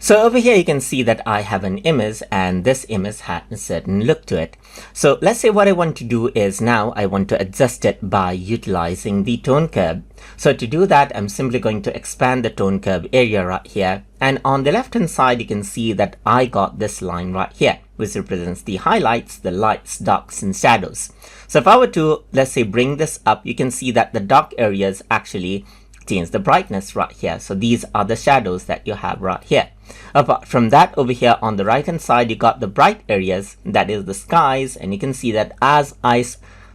So over here you can see that I have an image and this image had a certain look to it. So let's say what I want to do is now I want to adjust it by utilizing the tone curve. So to do that, I'm simply going to expand the tone curve area right here. And on the left hand side, you can see that I got this line right here, which represents the highlights, the lights, darks, and shadows. So if I were to, let's say, bring this up, you can see that the dark areas actually change the brightness right here. So these are the shadows that you have right here. Apart from that, over here on the right hand side, you got the bright areas, that is the skies, and you can see that as I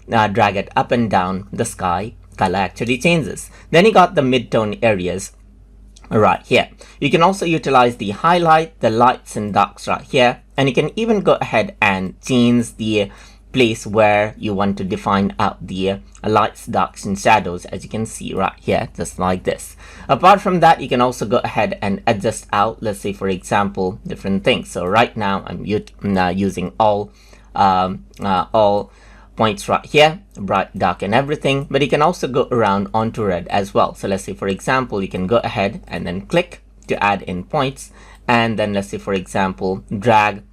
drag it up and down, the sky color actually changes. Then you got the mid-tone areas right here. You can also utilize the highlight, the lights and darks right here, and you can even go ahead and change the place where you want to define out the lights, darks, and shadows, as you can see right here, just like this. Apart from that, you can also go ahead and adjust out, let's say for example, different things. So right now I'm using all points right here, bright, dark, and everything, but you can also go around onto red as well. So let's say for example, you can go ahead and then click to add in points, and then let's say for example, drag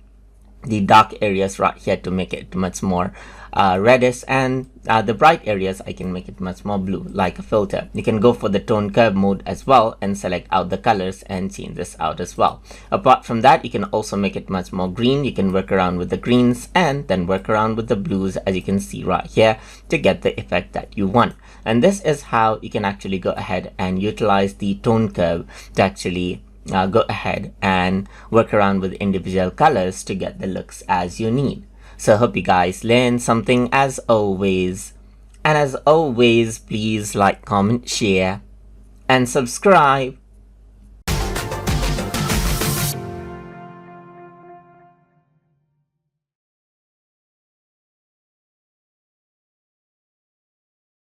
the dark areas right here to make it much more reddish, and the bright areas I can make it much more blue, like a filter. You can go for the tone curve mode as well and select out the colors and change this out as well. Apart from that, you can also make it much more green. You can work around with the greens and then work around with the blues, as you can see right here, to get the effect that you want. And this is how you can actually go ahead and utilize the tone curve to actually go ahead and work around with individual colors to get the looks as you need. So I hope you guys learned something as always. And as always, please like, comment, share, and subscribe.